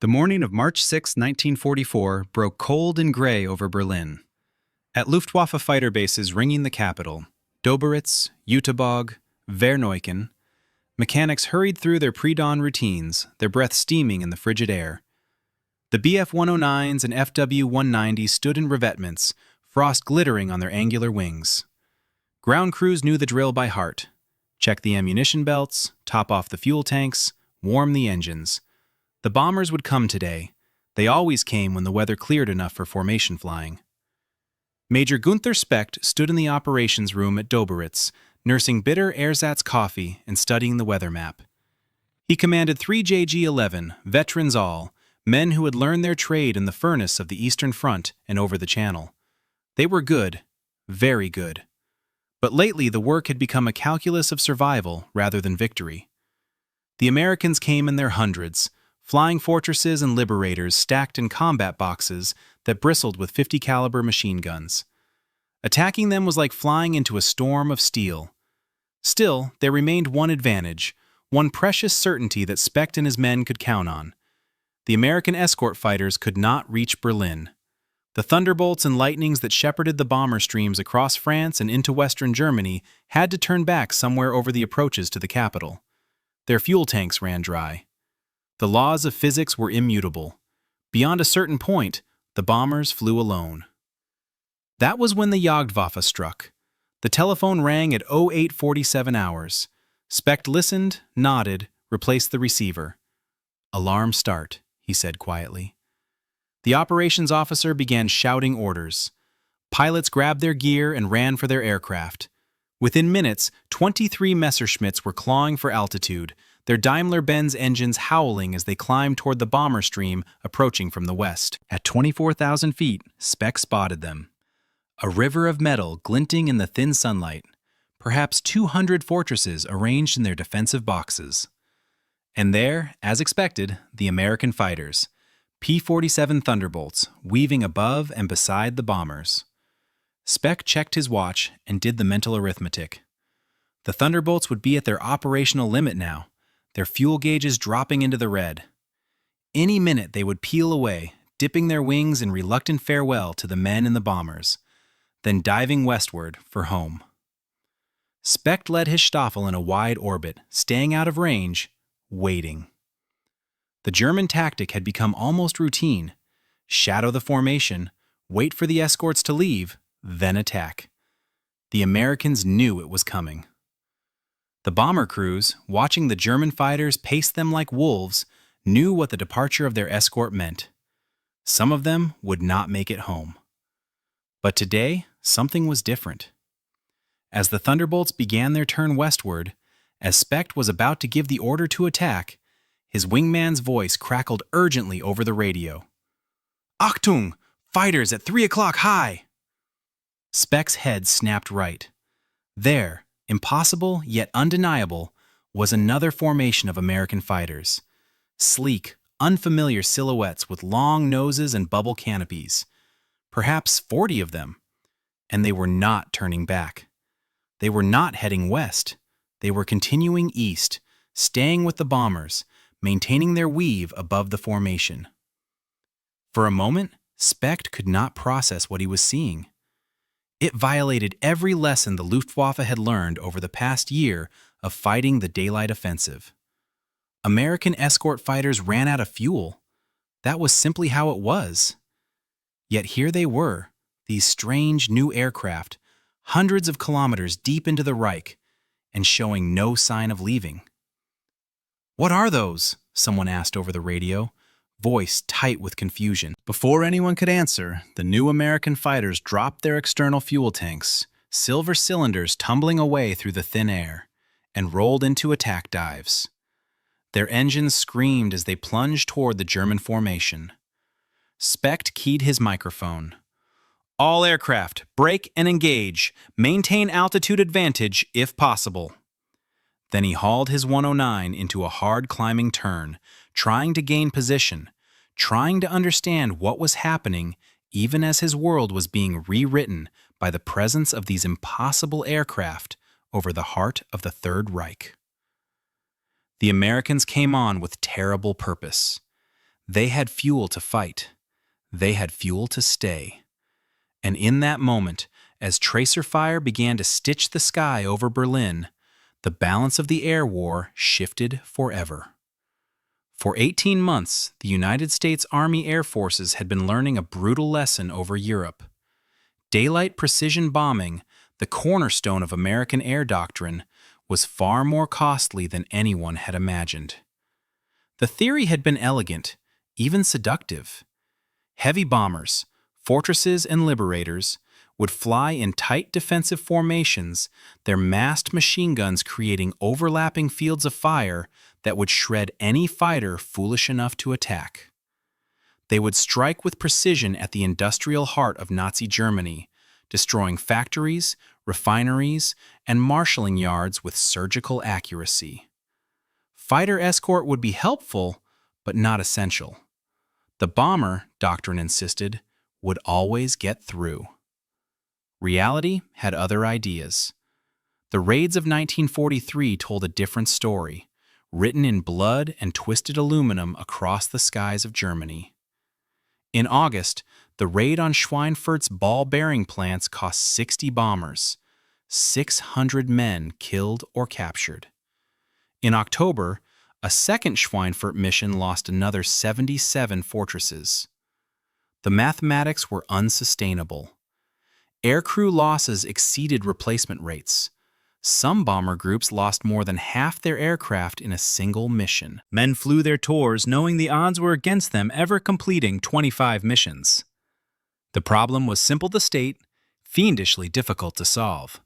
The morning of March 6, 1944, broke cold and gray over Berlin. At Luftwaffe fighter bases ringing the capital, Doberitz, Jüterbog, Verneuken, mechanics hurried through their pre-dawn routines, their breath steaming in the frigid air. The Bf-109s and Fw-190s stood in revetments, frost glittering on their angular wings. Ground crews knew the drill by heart. Check the ammunition belts, top off the fuel tanks, warm the engines. The bombers would come today. They always came when the weather cleared enough for formation flying. Major Gunther Specht stood in the operations room at Doberitz, nursing bitter ersatz coffee and studying the weather map. He commanded 3 JG-11, veterans all, men who had learned their trade in the furnace of the Eastern Front and over the Channel. They were good, very good. But lately the work had become a calculus of survival rather than victory. The Americans came in their hundreds, flying fortresses and liberators stacked in combat boxes that bristled with 50 caliber machine guns. Attacking them was like flying into a storm of steel. Still, there remained one advantage, one precious certainty that Specht and his men could count on. The American escort fighters could not reach Berlin. The thunderbolts and lightnings that shepherded the bomber streams across France and into western Germany had to turn back somewhere over the approaches to the capital. Their fuel tanks ran dry. The laws of physics were immutable. Beyond a certain point, the bombers flew alone. That was when the Jagdwaffe struck. The telephone rang at 0847 hours. Specht listened, nodded, replaced the receiver. "Alarm start," he said quietly. The operations officer began shouting orders. Pilots grabbed their gear and ran for their aircraft. Within minutes, 23 Messerschmitts were clawing for altitude, their Daimler-Benz engines howling as they climbed toward the bomber stream approaching from the west. At 24,000 feet, Specht spotted them. A river of metal glinting in the thin sunlight, perhaps 200 fortresses arranged in their defensive boxes. And there, as expected, the American fighters, P-47 Thunderbolts, weaving above and beside the bombers. Specht checked his watch and did the mental arithmetic. The Thunderbolts would be at their operational limit now, their fuel gauges dropping into the red. Any minute they would peel away, dipping their wings in reluctant farewell to the men in the bombers, then diving westward for home. Specht led his Staffel in a wide orbit, staying out of range, waiting. The German tactic had become almost routine. Shadow the formation, wait for the escorts to leave, then attack. The Americans knew it was coming. The bomber crews, watching the German fighters pace them like wolves, knew what the departure of their escort meant. Some of them would not make it home. But today, something was different. As the Thunderbolts began their turn westward, as Specht was about to give the order to attack, his wingman's voice crackled urgently over the radio. "Achtung! Fighters at 3 o'clock high!" Specht's head snapped right. There, impossible yet undeniable, was another formation of American fighters. Sleek, unfamiliar silhouettes with long noses and bubble canopies. Perhaps 40 of them. And they were not turning back. They were not heading west. They were continuing east, staying with the bombers, maintaining their weave above the formation. For a moment, Specht could not process what he was seeing. It violated every lesson the Luftwaffe had learned over the past year of fighting the daylight offensive. American escort fighters ran out of fuel. That was simply how it was. Yet here they were, these strange new aircraft, hundreds of kilometers deep into the Reich, and showing no sign of leaving. "What are those?" someone asked over the radio, voice tight with confusion. Before anyone could answer, the new American fighters dropped their external fuel tanks, silver cylinders tumbling away through the thin air, and rolled into attack dives. Their engines screamed as they plunged toward the German formation. Specht keyed his microphone. "All aircraft, brake and engage. Maintain altitude advantage if possible." Then he hauled his 109 into a hard climbing turn, trying to gain position, trying to understand what was happening even as his world was being rewritten by the presence of these impossible aircraft over the heart of the Third Reich. The Americans came on with terrible purpose. They had fuel to fight. They had fuel to stay. And in that moment, as tracer fire began to stitch the sky over Berlin, the balance of the air war shifted forever. For 18 months, the United States Army Air Forces had been learning a brutal lesson over Europe. Daylight precision bombing, the cornerstone of American air doctrine, was far more costly than anyone had imagined. The theory had been elegant, even seductive. Heavy bombers, fortresses and liberators, would fly in tight defensive formations, their massed machine guns creating overlapping fields of fire that would shred any fighter foolish enough to attack. They would strike with precision at the industrial heart of Nazi Germany, destroying factories, refineries, and marshalling yards with surgical accuracy. Fighter escort would be helpful, but not essential. The bomber, doctrine insisted, would always get through. Reality had other ideas. The raids of 1943 told a different story, written in blood and twisted aluminum across the skies of Germany. In August, the raid on Schweinfurt's ball bearing plants cost 60 bombers, 600 men killed or captured. In October, a second Schweinfurt mission lost another 77 fortresses. The mathematics were unsustainable. Aircrew losses exceeded replacement rates. Some bomber groups lost more than half their aircraft in a single mission. Men flew their tours knowing the odds were against them ever completing 25 missions. The problem was simple to state, fiendishly difficult to solve.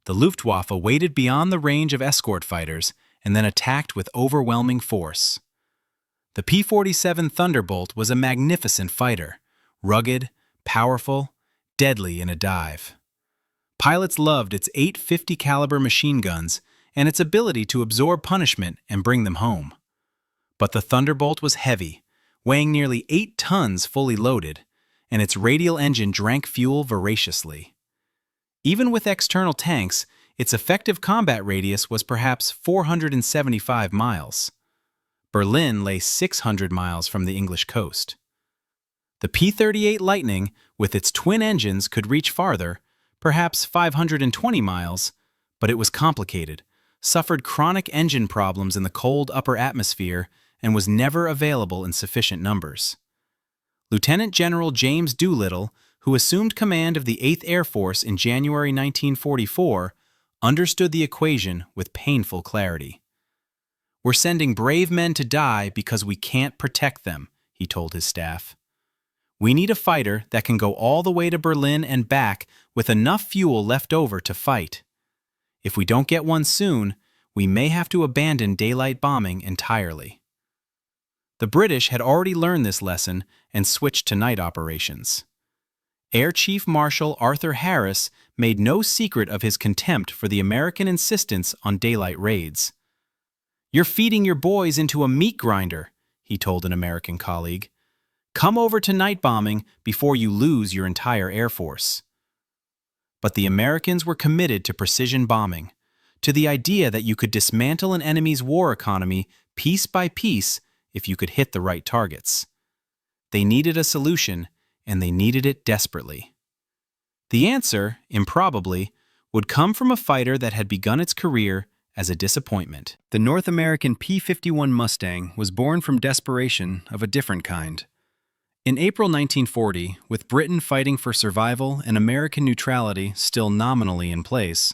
The Luftwaffe waited beyond the range of escort fighters and then attacked with overwhelming force. The P-47 Thunderbolt was a magnificent fighter, rugged, powerful, deadly in a dive. Pilots loved its 850 caliber machine guns and its ability to absorb punishment and bring them home. But the Thunderbolt was heavy, weighing nearly 8 tons fully loaded, and its radial engine drank fuel voraciously. Even with external tanks, its effective combat radius was perhaps 475 miles. Berlin lay 600 miles from the English coast. The P-38 Lightning, with its twin engines, could reach farther, perhaps 520 miles, but it was complicated, suffered chronic engine problems in the cold upper atmosphere, and was never available in sufficient numbers. Lieutenant General James Doolittle, who assumed command of the 8th Air Force in January 1944, understood the equation with painful clarity. "We're sending brave men to die because we can't protect them," he told his staff. "We need a fighter that can go all the way to Berlin and back with enough fuel left over to fight. If we don't get one soon, we may have to abandon daylight bombing entirely." The British had already learned this lesson and switched to night operations. Air Chief Marshal Arthur Harris made no secret of his contempt for the American insistence on daylight raids. "You're feeding your boys into a meat grinder," he told an American colleague. "Come over to night bombing before you lose your entire Air Force." But the Americans were committed to precision bombing, to the idea that you could dismantle an enemy's war economy piece by piece if you could hit the right targets. They needed a solution, and they needed it desperately. The answer, improbably, would come from a fighter that had begun its career as a disappointment. The North American P-51 Mustang was born from desperation of a different kind. In April 1940, with Britain fighting for survival and American neutrality still nominally in place,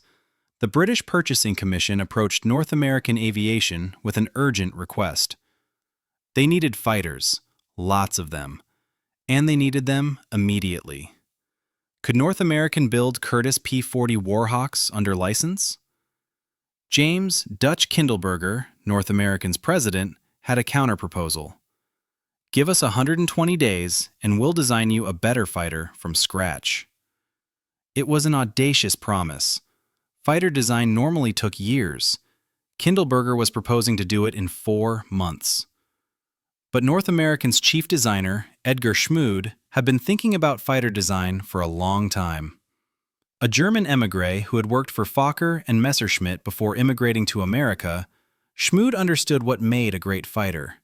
the British Purchasing Commission approached North American Aviation with an urgent request. They needed fighters, lots of them, and they needed them immediately. Could North American build Curtiss P-40 Warhawks under license? James Dutch Kindleberger, North American's president, had a counterproposal. "Give us 120 days, and we'll design you a better fighter from scratch." It was an audacious promise. Fighter design normally took years. Kindleberger was proposing to do it in 4 months. But North American's chief designer, Edgar Schmude, had been thinking about fighter design for a long time. A German émigré who had worked for Fokker and Messerschmitt before immigrating to America, Schmude understood what made a great fighter.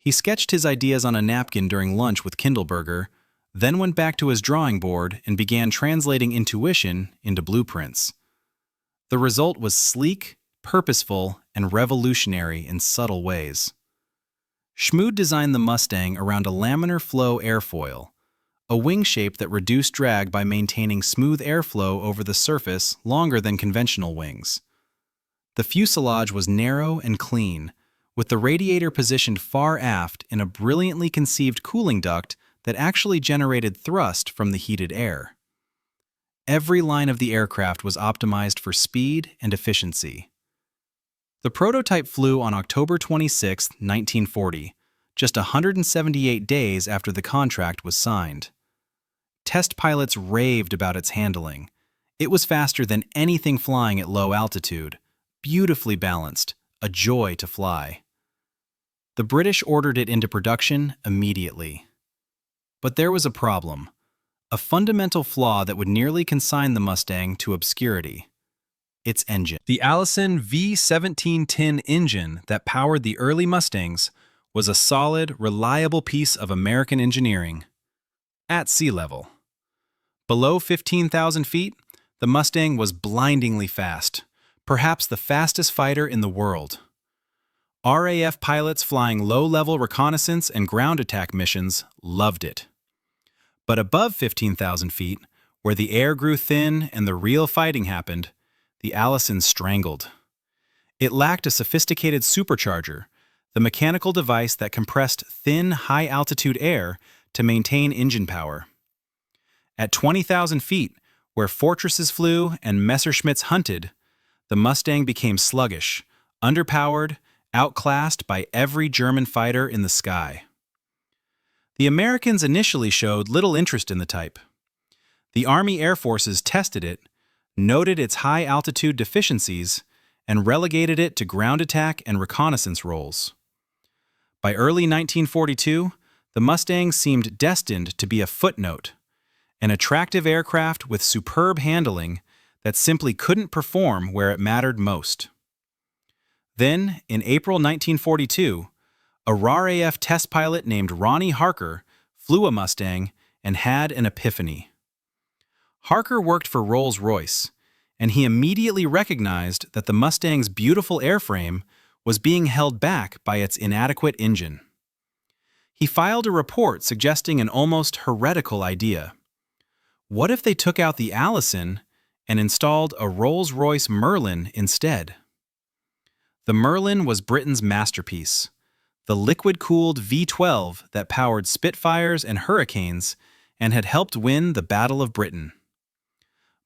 He sketched his ideas on a napkin during lunch with Kindleberger, then went back to his drawing board and began translating intuition into blueprints. The result was sleek, purposeful, and revolutionary in subtle ways. Schmood designed the Mustang around a laminar flow airfoil, a wing shape that reduced drag by maintaining smooth airflow over the surface longer than conventional wings. The fuselage was narrow and clean, with the radiator positioned far aft in a brilliantly conceived cooling duct that actually generated thrust from the heated air. Every line of the aircraft was optimized for speed and efficiency. The prototype flew on October 26, 1940, just 178 days after the contract was signed. Test pilots raved about its handling. It was faster than anything flying at low altitude, beautifully balanced, a joy to fly. The British ordered it into production immediately. But there was a problem, a fundamental flaw that would nearly consign the Mustang to obscurity: its engine. The Allison V17 tin engine that powered the early Mustangs was a solid, reliable piece of American engineering. At sea level. Below 15,000 feet, the Mustang was blindingly fast, perhaps the fastest fighter in the world. RAF pilots flying low-level reconnaissance and ground attack missions loved it. But above 15,000 feet, where the air grew thin and the real fighting happened, the Allison strangled. It lacked a sophisticated supercharger, the mechanical device that compressed thin, high-altitude air to maintain engine power. At 20,000 feet, where fortresses flew and Messerschmitts hunted, the Mustang became sluggish, underpowered, outclassed by every German fighter in the sky. The Americans initially showed little interest in the type. The Army Air Forces tested it, noted its high-altitude deficiencies, and relegated it to ground attack and reconnaissance roles. By early 1942, the Mustang seemed destined to be a footnote, an attractive aircraft with superb handling that simply couldn't perform where it mattered most. Then, in April 1942, a RAF test pilot named Ronnie Harker flew a Mustang and had an epiphany. Harker worked for Rolls-Royce, and he immediately recognized that the Mustang's beautiful airframe was being held back by its inadequate engine. He filed a report suggesting an almost heretical idea. What if they took out the Allison and installed a Rolls-Royce Merlin instead? The Merlin was Britain's masterpiece, the liquid-cooled V-12 that powered Spitfires and Hurricanes and had helped win the Battle of Britain.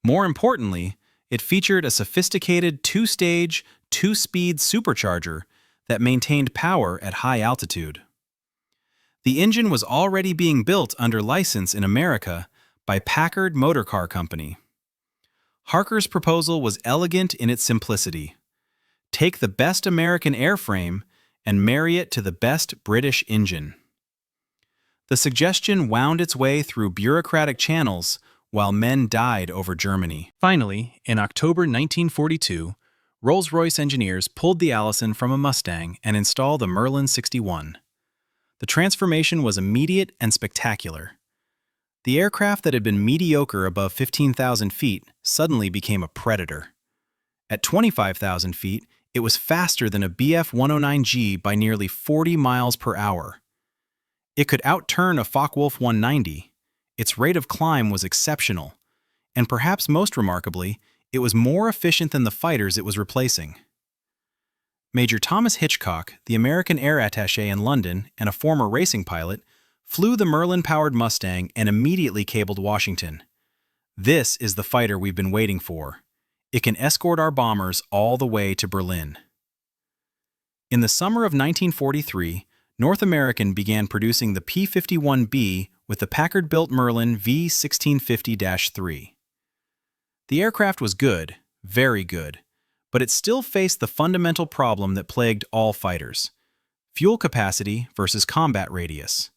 More importantly, it featured a sophisticated two-stage, two-speed supercharger that maintained power at high altitude. The engine was already being built under license in America by Packard Motor Car Company. Harker's proposal was elegant in its simplicity. Take the best American airframe and marry it to the best British engine. The suggestion wound its way through bureaucratic channels while men died over Germany. Finally, in October 1942, Rolls-Royce engineers pulled the Allison from a Mustang and installed the Merlin 61. The transformation was immediate and spectacular. The aircraft that had been mediocre above 15,000 feet suddenly became a predator. At 25,000 feet, it was faster than a Bf-109G by nearly 40 miles per hour. It could outturn a Focke-Wulf 190. Its rate of climb was exceptional, and perhaps most remarkably, it was more efficient than the fighters it was replacing. Major Thomas Hitchcock, the American air attaché in London and a former racing pilot, flew the Merlin-powered Mustang and immediately cabled Washington. "This is the fighter we've been waiting for. It can escort our bombers all the way to Berlin." In the summer of 1943, North American began producing the P-51B with the Packard-built Merlin V1650-3. The aircraft was good, very good, but it still faced the fundamental problem that plagued all fighters: fuel capacity versus combat radius.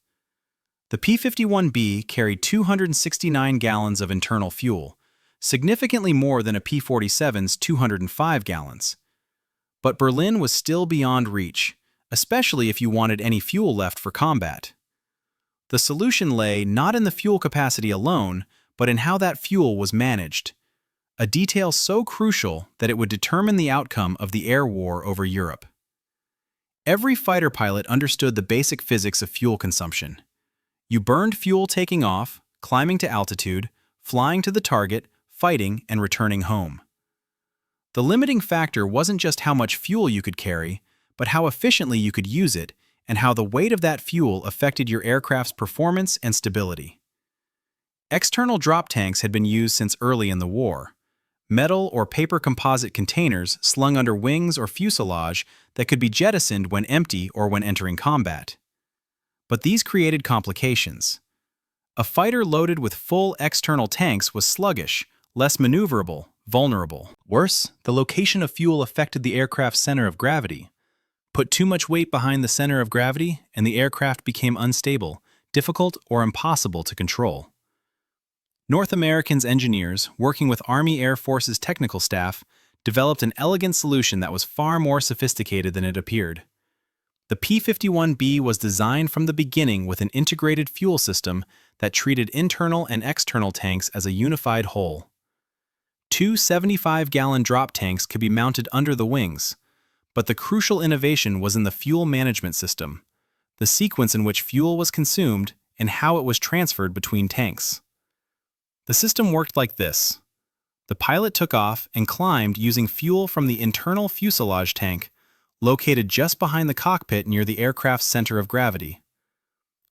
The P-51B carried 269 gallons of internal fuel, significantly more than a P-47's 205 gallons. But Berlin was still beyond reach, especially if you wanted any fuel left for combat. The solution lay not in the fuel capacity alone, but in how that fuel was managed, a detail so crucial that it would determine the outcome of the air war over Europe. Every fighter pilot understood the basic physics of fuel consumption. You burned fuel taking off, climbing to altitude, flying to the target, fighting, and returning home. The limiting factor wasn't just how much fuel you could carry, but how efficiently you could use it and how the weight of that fuel affected your aircraft's performance and stability. External drop tanks had been used since early in the war. Metal or paper composite containers slung under wings or fuselage that could be jettisoned when empty or when entering combat. But these created complications. A fighter loaded with full external tanks was sluggish, less maneuverable, vulnerable. Worse, the location of fuel affected the aircraft's center of gravity. Put too much weight behind the center of gravity, and the aircraft became unstable, difficult, or impossible to control. North American's engineers, working with Army Air Force's technical staff, developed an elegant solution that was far more sophisticated than it appeared. The P-51B was designed from the beginning with an integrated fuel system that treated internal and external tanks as a unified whole. Two 75-gallon drop tanks could be mounted under the wings, but the crucial innovation was in the fuel management system, the sequence in which fuel was consumed and how it was transferred between tanks. The system worked like this. The pilot took off and climbed using fuel from the internal fuselage tank, located just behind the cockpit near the aircraft's center of gravity.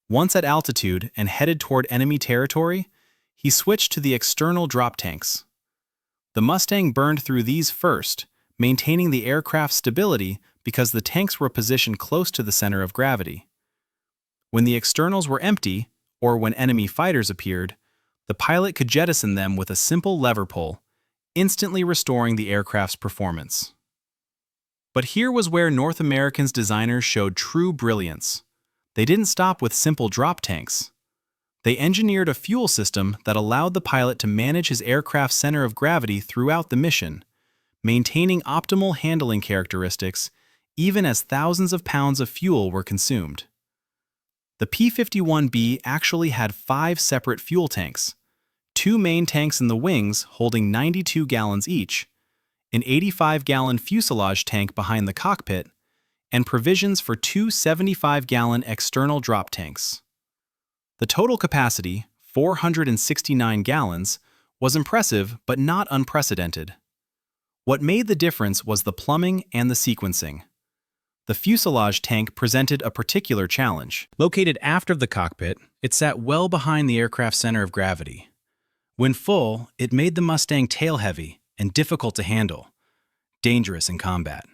Once at altitude and headed toward enemy territory, he switched to the external drop tanks. The Mustang burned through these first, maintaining the aircraft's stability because the tanks were positioned close to the center of gravity. When the externals were empty, or when enemy fighters appeared, the pilot could jettison them with a simple lever pull, instantly restoring the aircraft's performance. But here was where North American's designers showed true brilliance. They didn't stop with simple drop tanks. They engineered a fuel system that allowed the pilot to manage his aircraft's center of gravity throughout the mission, maintaining optimal handling characteristics even as thousands of pounds of fuel were consumed. The P-51B actually had 5 separate fuel tanks, 2 main tanks in the wings holding 92 gallons each, an 85-gallon fuselage tank behind the cockpit, and provisions for 2 75-gallon external drop tanks. The total capacity, 469 gallons, was impressive but not unprecedented. What made the difference was the plumbing and the sequencing. The fuselage tank presented a particular challenge. Located aft of the cockpit, it sat well behind the aircraft's center of gravity. When full, it made the Mustang tail-heavy and difficult to handle, dangerous in combat.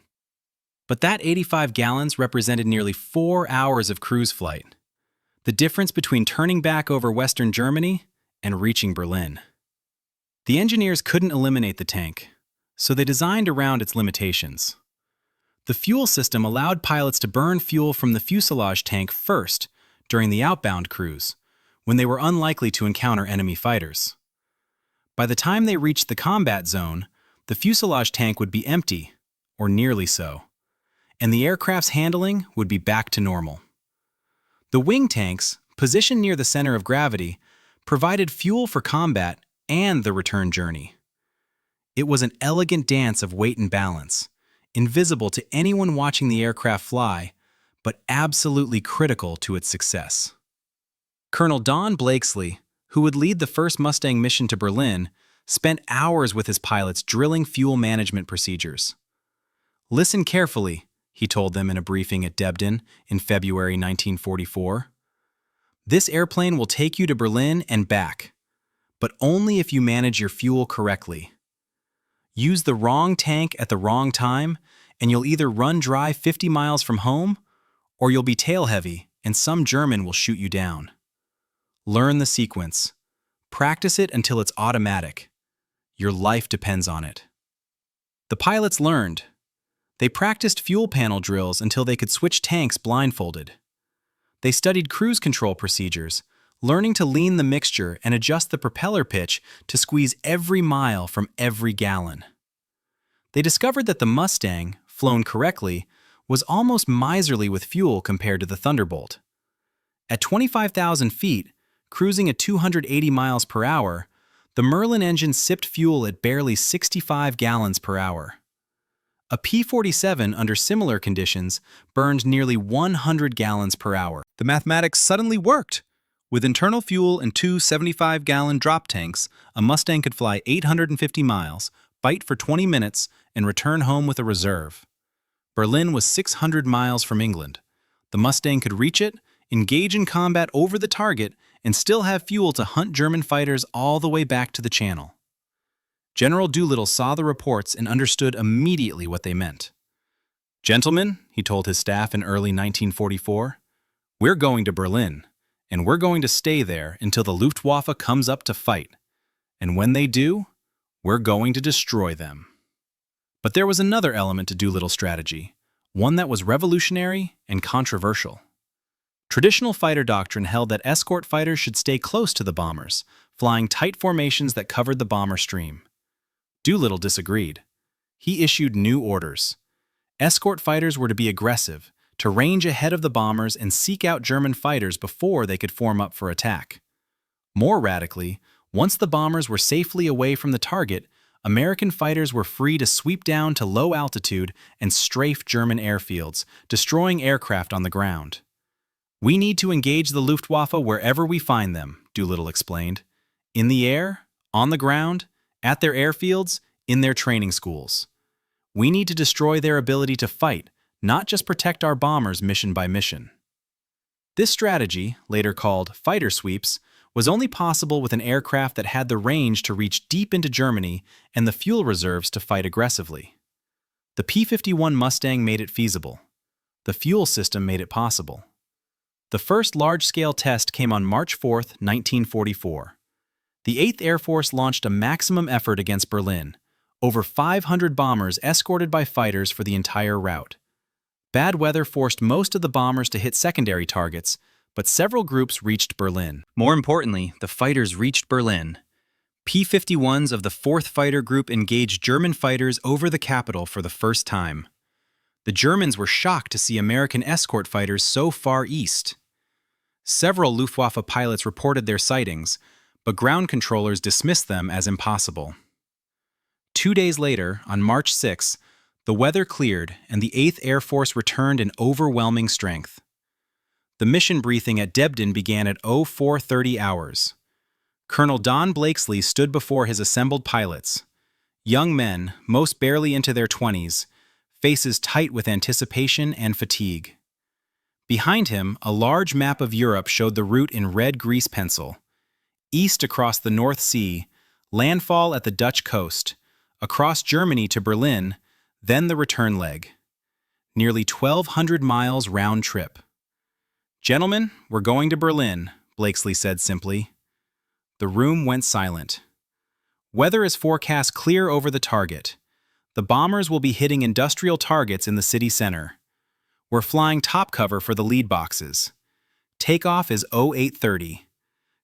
But that 85 gallons represented nearly 4 hours of cruise flight, the difference between turning back over Western Germany and reaching Berlin. The engineers couldn't eliminate the tank, so they designed around its limitations. The fuel system allowed pilots to burn fuel from the fuselage tank first during the outbound cruise, when they were unlikely to encounter enemy fighters. By the time they reached the combat zone, the fuselage tank would be empty, or nearly so, and the aircraft's handling would be back to normal. The wing tanks, positioned near the center of gravity, provided fuel for combat and the return journey. It was an elegant dance of weight and balance, invisible to anyone watching the aircraft fly, but absolutely critical to its success. Colonel Don Blakesley, who would lead the first Mustang mission to Berlin, spent hours with his pilots drilling fuel management procedures. "Listen carefully," he told them in a briefing at Debden in February 1944. "This airplane will take you to Berlin and back, but only if you manage your fuel correctly. Use the wrong tank at the wrong time, and you'll either run dry 50 miles from home, or you'll be tail-heavy and some German will shoot you down. Learn the sequence. Practice it until it's automatic. Your life depends on it." The pilots learned. They practiced fuel panel drills until they could switch tanks blindfolded. They studied cruise control procedures, learning to lean the mixture and adjust the propeller pitch to squeeze every mile from every gallon. They discovered that the Mustang, flown correctly, was almost miserly with fuel compared to the Thunderbolt. At 25,000 feet, cruising at 280 miles per hour, the Merlin engine sipped fuel at barely 65 gallons per hour. A P-47 under similar conditions burned nearly 100 gallons per hour. The mathematics suddenly worked. With internal fuel and two 75-gallon drop tanks, a Mustang could fly 850 miles, fight for 20 minutes, and return home with a reserve. Berlin was 600 miles from England. The Mustang could reach it, engage in combat over the target, and still have fuel to hunt German fighters all the way back to the Channel. General Doolittle saw the reports and understood immediately what they meant. "Gentlemen," he told his staff in early 1944, "we're going to Berlin, and we're going to stay there until the Luftwaffe comes up to fight. And when they do, we're going to destroy them." But there was another element to Doolittle's strategy, one that was revolutionary and controversial. Traditional fighter doctrine held that escort fighters should stay close to the bombers, flying tight formations that covered the bomber stream. Doolittle disagreed. He issued new orders. Escort fighters were to be aggressive, to range ahead of the bombers and seek out German fighters before they could form up for attack. More radically, once the bombers were safely away from the target, American fighters were free to sweep down to low altitude and strafe German airfields, destroying aircraft on the ground. "We need to engage the Luftwaffe wherever we find them," Doolittle explained. "In the air, on the ground, at their airfields, in their training schools. We need to destroy their ability to fight, not just protect our bombers mission by mission." This strategy, later called fighter sweeps, was only possible with an aircraft that had the range to reach deep into Germany and the fuel reserves to fight aggressively. The P-51 Mustang made it feasible. The fuel system made it possible. The first large-scale test came on March 4, 1944. The 8th Air Force launched a maximum effort against Berlin, over 500 bombers escorted by fighters for the entire route. Bad weather forced most of the bombers to hit secondary targets, but several groups reached Berlin. More importantly, the fighters reached Berlin. P-51s of the 4th Fighter Group engaged German fighters over the capital for the first time. The Germans were shocked to see American escort fighters so far east. Several Luftwaffe pilots reported their sightings, but ground controllers dismissed them as impossible. 2 days later, on March 6, the weather cleared and the 8th Air Force returned in overwhelming strength. The mission briefing at Debden began at 0430 hours. Colonel Don Blakesley stood before his assembled pilots. Young men, most barely into their 20s, faces tight with anticipation and fatigue. Behind him, a large map of Europe showed the route in red grease pencil. East across the North Sea, landfall at the Dutch coast, across Germany to Berlin, then the return leg. Nearly 1,200 miles round trip. "Gentlemen, we're going to Berlin," Blakesley said simply. The room went silent. "Weather is forecast clear over the target. The bombers will be hitting industrial targets in the city center. We're flying top cover for the lead boxes. Takeoff is 0830.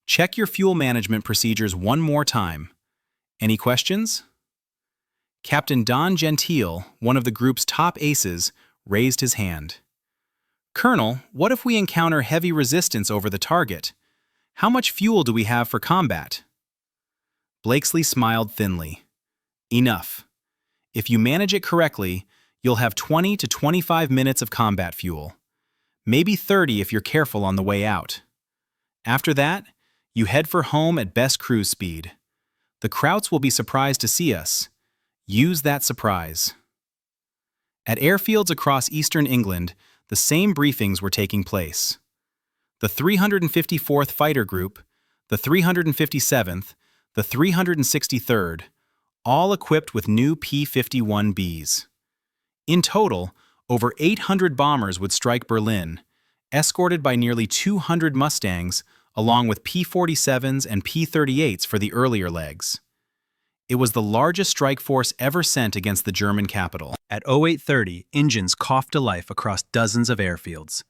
Check your fuel management procedures one more time. Any questions?" Captain Don Gentile, one of the group's top aces, raised his hand. "Colonel, what if we encounter heavy resistance over the target? How much fuel do we have for combat?" Blakesley smiled thinly. "Enough. If you manage it correctly, you'll have 20 to 25 minutes of combat fuel. Maybe 30 if you're careful on the way out. After that, you head for home at best cruise speed. The Krauts will be surprised to see us. Use that surprise." At airfields across eastern England, the same briefings were taking place. The 354th Fighter Group, the 357th, the 363rd, all equipped with new P-51Bs. In total, over 800 bombers would strike Berlin, escorted by nearly 200 Mustangs, along with P-47s and P-38s for the earlier legs. It was the largest strike force ever sent against the German capital. At 0830, engines coughed to life across dozens of airfields.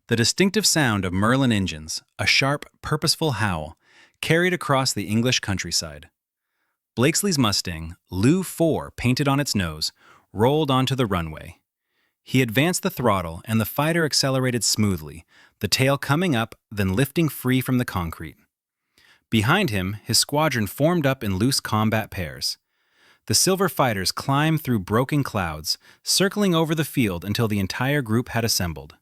The distinctive sound of Merlin engines, a sharp, purposeful howl, carried across the English countryside. Blakesley's Mustang, Lu 4 painted on its nose, rolled onto the runway. He advanced the throttle, and the fighter accelerated smoothly, the tail coming up, then lifting free from the concrete. Behind him, his squadron formed up in loose combat pairs. The silver fighters climbed through broken clouds, circling over the field until the entire group had assembled.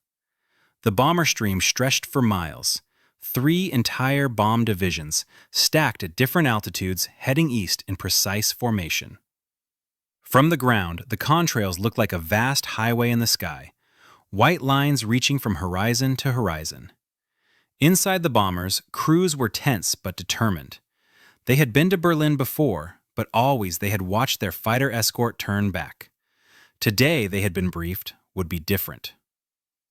The bomber stream stretched for miles. 3 entire bomb divisions, stacked at different altitudes, heading east in precise formation. From the ground, the contrails looked like a vast highway in the sky, white lines reaching from horizon to horizon. Inside the bombers, crews were tense but determined. They had been to Berlin before, but always they had watched their fighter escort turn back. Today, they had been briefed, would be different.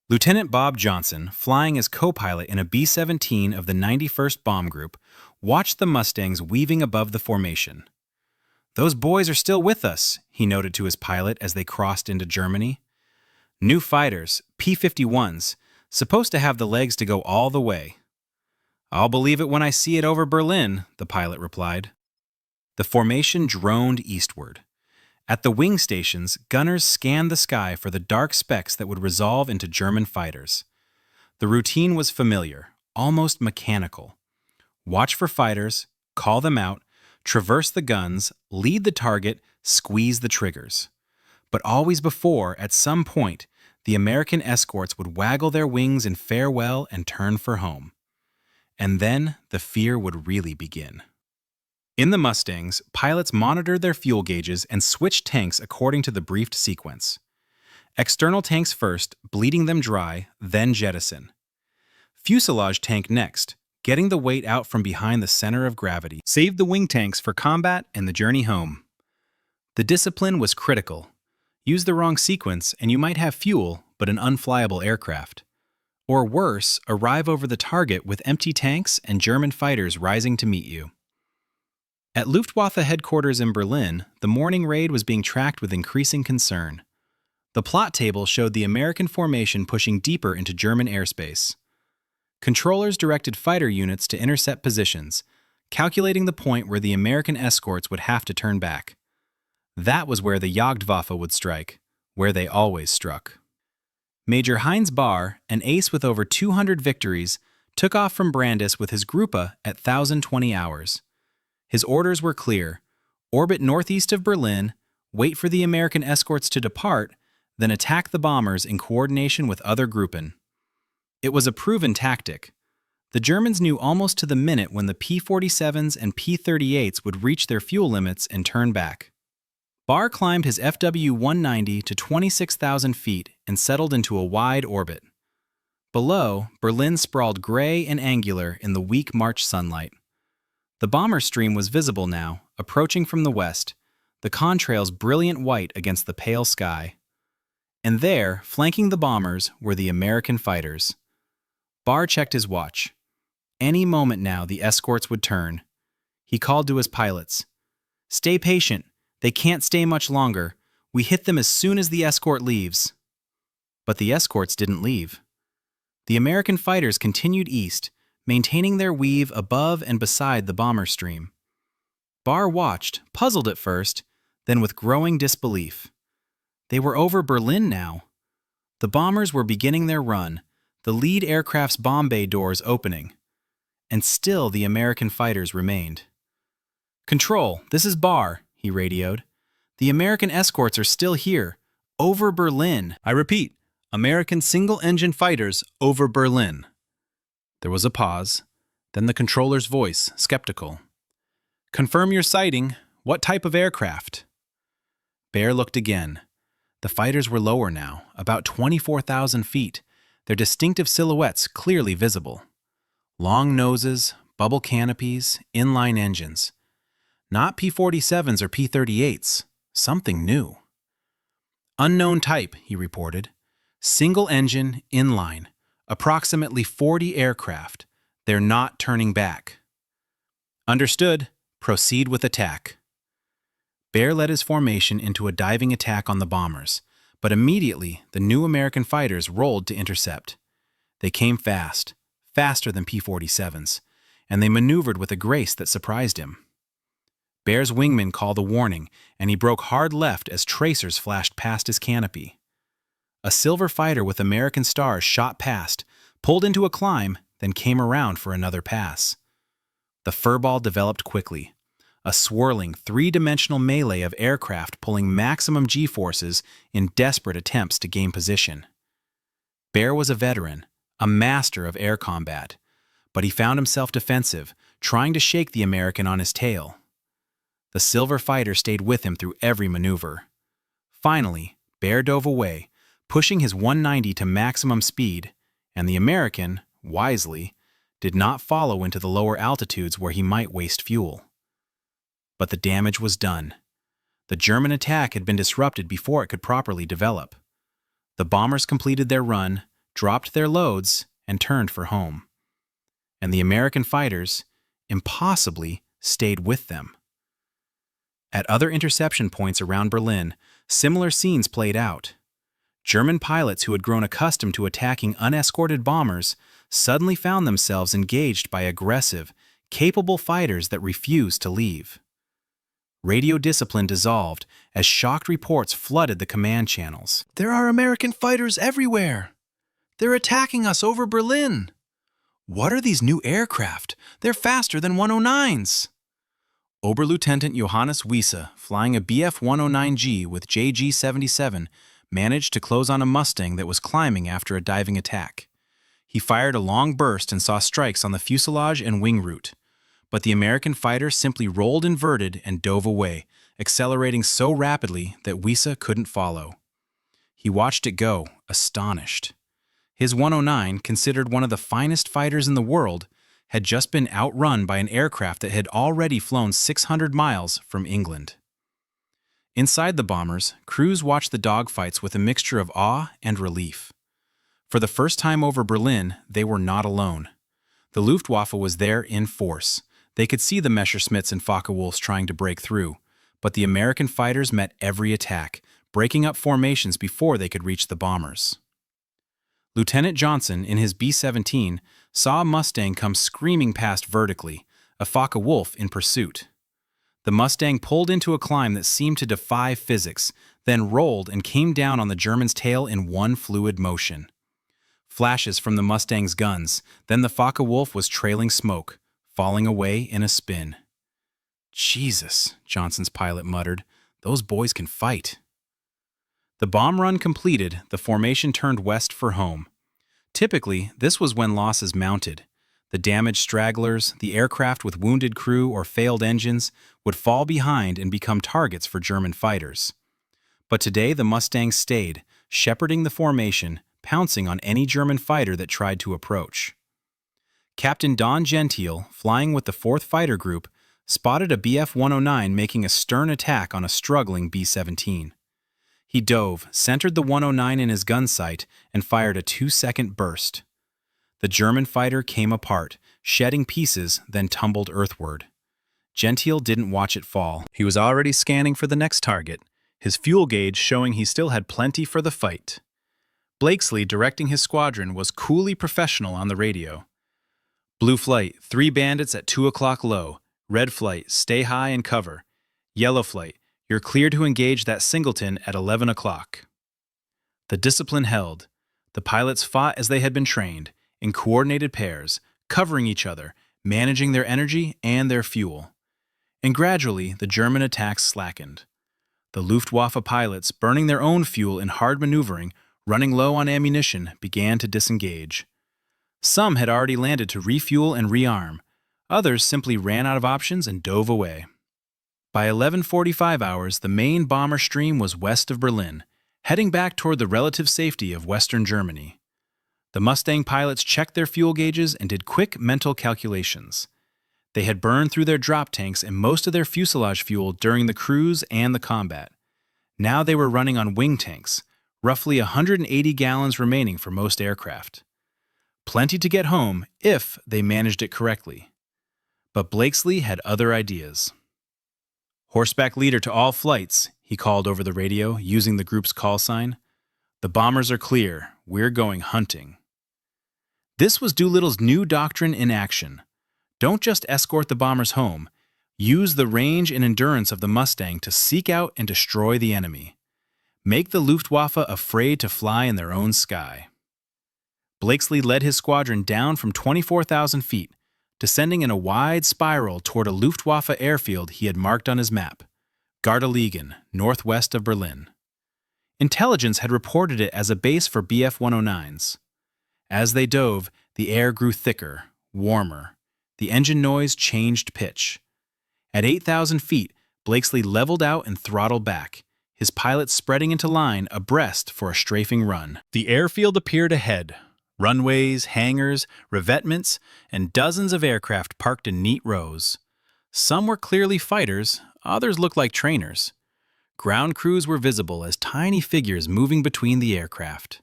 Lieutenant Bob Johnson, flying as co-pilot in a B-17 of the 91st Bomb Group, watched the Mustangs weaving above the formation. "Those boys are still with us," he noted to his pilot as they crossed into Germany. "New fighters, P-51s, supposed to have the legs to go all the way." "I'll believe it when I see it over Berlin," the pilot replied. The formation droned eastward. At the wing stations, gunners scanned the sky for the dark specks that would resolve into German fighters. The routine was familiar, almost mechanical. Watch for fighters, call them out, traverse the guns, lead the target, squeeze the triggers. But always before, at some point, the American escorts would waggle their wings in farewell and turn for home. And then the fear would really begin. In the Mustangs, pilots monitored their fuel gauges and switched tanks according to the briefed sequence. External tanks first, bleeding them dry, then jettison. Fuselage tank next, getting the weight out from behind the center of gravity. Save the wing tanks for combat and the journey home. The discipline was critical. Use the wrong sequence and you might have fuel, but an unflyable aircraft. Or worse, arrive over the target with empty tanks and German fighters rising to meet you. At Luftwaffe headquarters in Berlin, the morning raid was being tracked with increasing concern. The plot table showed the American formation pushing deeper into German airspace. Controllers directed fighter units to intercept positions, calculating the point where the American escorts would have to turn back. That was where the Jagdwaffe would strike, where they always struck. Major Heinz Bahr, an ace with over 200 victories, took off from Brandis with his Gruppe at 1020 hours. His orders were clear: orbit northeast of Berlin, wait for the American escorts to depart, then attack the bombers in coordination with other Gruppen. It was a proven tactic. The Germans knew almost to the minute when the P-47s and P-38s would reach their fuel limits and turn back. Bahr climbed his FW-190 to 26,000 feet and settled into a wide orbit. Below, Berlin sprawled gray and angular in the weak March sunlight. The bomber stream was visible now, approaching from the west, the contrails brilliant white against the pale sky. And there, flanking the bombers, were the American fighters. Bahr checked his watch. Any moment now the escorts would turn. He called to his pilots. "Stay patient. They can't stay much longer. We hit them as soon as the escort leaves." But the escorts didn't leave. The American fighters continued east, maintaining their weave above and beside the bomber stream. Bahr watched, puzzled at first, then with growing disbelief. They were over Berlin now. The bombers were beginning their run, the lead aircraft's bomb bay doors opening. And still the American fighters remained. "Control, this is Bahr," he radioed. "The American escorts are still here, over Berlin. I repeat, American single-engine fighters over Berlin." There was a pause, then the controller's voice, skeptical. "Confirm your sighting. What type of aircraft?" Bahr looked again. The fighters were lower now, about 24,000 feet, their distinctive silhouettes clearly visible. Long noses, bubble canopies, inline engines. Not P-47s or P-38s, something new. "Unknown type," he reported. "Single engine, inline. Approximately 40 aircraft. They're not turning back." "Understood. Proceed with attack." Bahr led his formation into a diving attack on the bombers, but immediately the new American fighters rolled to intercept. They came fast, faster than P-47s, and they maneuvered with a grace that surprised him. Bahr's wingman called a warning, and he broke hard left as tracers flashed past his canopy. A silver fighter with American stars shot past, pulled into a climb, then came around for another pass. The furball developed quickly, a swirling, three-dimensional melee of aircraft pulling maximum G-forces in desperate attempts to gain position. Bear was a veteran, a master of air combat, but he found himself defensive, trying to shake the American on his tail. The silver fighter stayed with him through every maneuver. Finally, Bear dove away, pushing his 190 to maximum speed, and the American, wisely, did not follow into the lower altitudes where he might waste fuel. But the damage was done. The German attack had been disrupted before it could properly develop. The bombers completed their run, dropped their loads, and turned for home. And the American fighters, impossibly, stayed with them. At other interception points around Berlin, similar scenes played out. German pilots who had grown accustomed to attacking unescorted bombers suddenly found themselves engaged by aggressive, capable fighters that refused to leave. Radio discipline dissolved as shocked reports flooded the command channels. There are American fighters everywhere. They're attacking us over Berlin. What are these new aircraft? They're faster than 109s. Oberlieutenant Johannes Wiese, flying a Bf-109G with JG-77, managed to close on a Mustang that was climbing after a diving attack. He fired a long burst and saw strikes on the fuselage and wing root. But the American fighter simply rolled inverted and dove away, accelerating so rapidly that Wiese couldn't follow. He watched it go, astonished. His 109, considered one of the finest fighters in the world, had just been outrun by an aircraft that had already flown 600 miles from England. Inside the bombers, crews watched the dogfights with a mixture of awe and relief. For the first time over Berlin, they were not alone. The Luftwaffe was there in force. They could see the Messerschmitts and Focke-Wulfs trying to break through, but the American fighters met every attack, breaking up formations before they could reach the bombers. Lieutenant Johnson, in his B-17, saw a Mustang come screaming past vertically, a Focke-Wulf in pursuit. The Mustang pulled into a climb that seemed to defy physics, then rolled and came down on the German's tail in one fluid motion. Flashes from the Mustang's guns, then the Focke-Wulf was trailing smoke, falling away in a spin. "Jesus," Johnson's pilot muttered, "those boys can fight." The bomb run completed, the formation turned west for home. Typically, this was when losses mounted. The damaged stragglers, the aircraft with wounded crew or failed engines, would fall behind and become targets for German fighters. But today the Mustangs stayed, shepherding the formation, pouncing on any German fighter that tried to approach. Captain Don Gentile, flying with the 4th Fighter Group, spotted a Bf-109 making a stern attack on a struggling B-17. He dove, centered the 109 in his gun sight, and fired a 2-second burst. The German fighter came apart, shedding pieces, then tumbled earthward. Gentile didn't watch it fall. He was already scanning for the next target, his fuel gauge showing he still had plenty for the fight. Blakesley, directing his squadron, was coolly professional on the radio. "Blue flight, 3 bandits at 2 o'clock low. Red flight, stay high and cover. Yellow flight, you're clear to engage that singleton at 11 o'clock. The discipline held. The pilots fought as they had been trained, in coordinated pairs, covering each other, managing their energy and their fuel. And gradually, the German attacks slackened. The Luftwaffe pilots, burning their own fuel in hard maneuvering, running low on ammunition, began to disengage. Some had already landed to refuel and rearm. Others simply ran out of options and dove away. By 11:45 hours, the main bomber stream was west of Berlin, heading back toward the relative safety of Western Germany. The Mustang pilots checked their fuel gauges and did quick mental calculations. They had burned through their drop tanks and most of their fuselage fuel during the cruise and the combat. Now they were running on wing tanks, roughly 180 gallons remaining for most aircraft. Plenty to get home if they managed it correctly. But Blakesley had other ideas. "Horseback leader to all flights," he called over the radio, using the group's call sign. "The bombers are clear. We're going hunting." This was Doolittle's new doctrine in action. Don't just escort the bombers home. Use the range and endurance of the Mustang to seek out and destroy the enemy. Make the Luftwaffe afraid to fly in their own sky. Blakesley led his squadron down from 24,000 feet, descending in a wide spiral toward a Luftwaffe airfield he had marked on his map, Gardelegen, northwest of Berlin. Intelligence had reported it as a base for Bf-109s. As they dove, the air grew thicker, warmer. The engine noise changed pitch. At 8,000 feet, Blakesley leveled out and throttled back, his pilots spreading into line abreast for a strafing run. The airfield appeared ahead. Runways, hangars, revetments, and dozens of aircraft parked in neat rows. Some were clearly fighters, others looked like trainers. Ground crews were visible as tiny figures moving between the aircraft.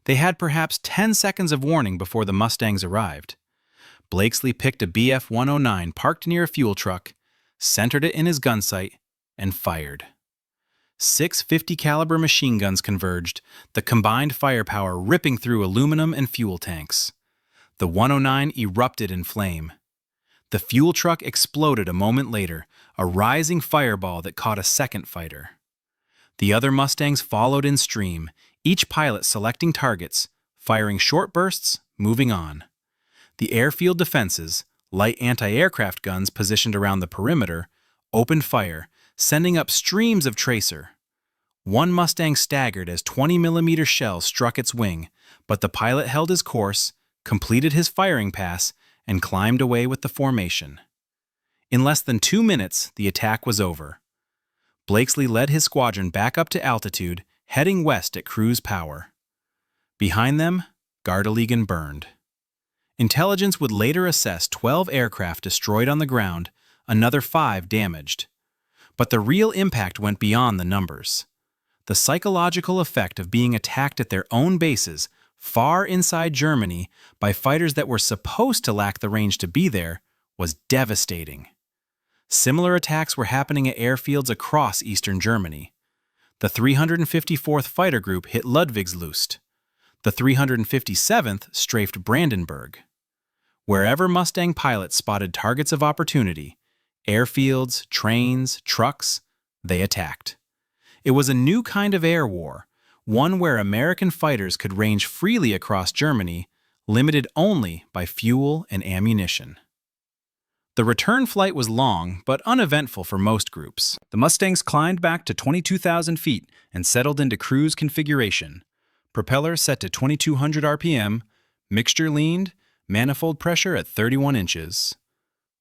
They had perhaps 10 seconds of warning before the Mustangs arrived. Blakesley picked a Bf-109 parked near a fuel truck, centered it in his gun sight, and fired. 6 .50 caliber machine guns converged, the combined firepower ripping through aluminum and fuel tanks. The 109 erupted in flame. The fuel truck exploded a moment later, a rising fireball that caught a second fighter. The other Mustangs followed in stream, each pilot selecting targets, firing short bursts, moving on. The airfield defenses, light anti-aircraft guns positioned around the perimeter, opened fire, sending up streams of tracer. One Mustang staggered as 20mm shells struck its wing, but the pilot held his course, completed his firing pass, and climbed away with the formation. In less than 2 minutes, the attack was over. Blakesley led his squadron back up to altitude, heading west at cruise power. Behind them, Gardelegen burned. Intelligence would later assess 12 aircraft destroyed on the ground, another 5 damaged. But the real impact went beyond the numbers. The psychological effect of being attacked at their own bases, far inside Germany, by fighters that were supposed to lack the range to be there, was devastating. Similar attacks were happening at airfields across eastern Germany. The 354th Fighter Group hit Ludwigslust. The 357th strafed Brandenburg. Wherever Mustang pilots spotted targets of opportunity, airfields, trains, trucks, they attacked. It was a new kind of air war, one where American fighters could range freely across Germany, limited only by fuel and ammunition. The return flight was long, but uneventful for most groups. The Mustangs climbed back to 22,000 feet and settled into cruise configuration. Propeller set to 2,200 RPM, mixture leaned, manifold pressure at 31 inches.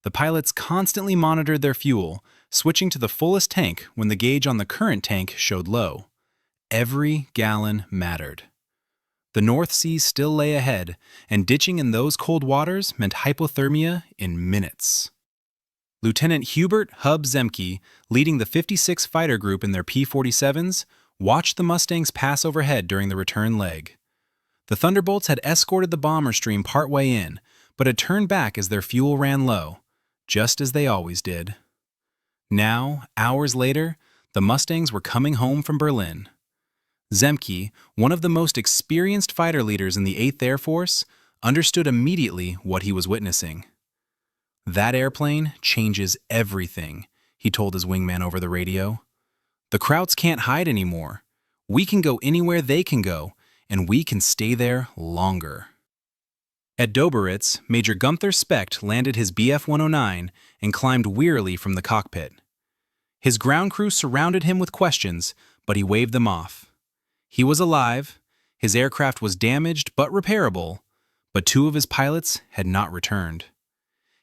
The pilots constantly monitored their fuel, switching to the fullest tank when the gauge on the current tank showed low. Every gallon mattered. The North Sea still lay ahead, and ditching in those cold waters meant hypothermia in minutes. Lieutenant Hubert "Hub" Zemke, leading the 56 Fighter Group in their P-47s, watched the Mustangs pass overhead during the return leg. The Thunderbolts had escorted the bomber stream partway in, but had turned back as their fuel ran low, just as they always did. Now, hours later, the Mustangs were coming home from Berlin. Zemke, one of the most experienced fighter leaders in the 8th Air Force, understood immediately what he was witnessing. "That airplane changes everything," he told his wingman over the radio. "The Krauts can't hide anymore. We can go anywhere they can go, and we can stay there longer." At Doberitz, Major Gunther Specht landed his Bf-109 and climbed wearily from the cockpit. His ground crew surrounded him with questions, but he waved them off. He was alive, his aircraft was damaged but repairable, but 2 of his pilots had not returned.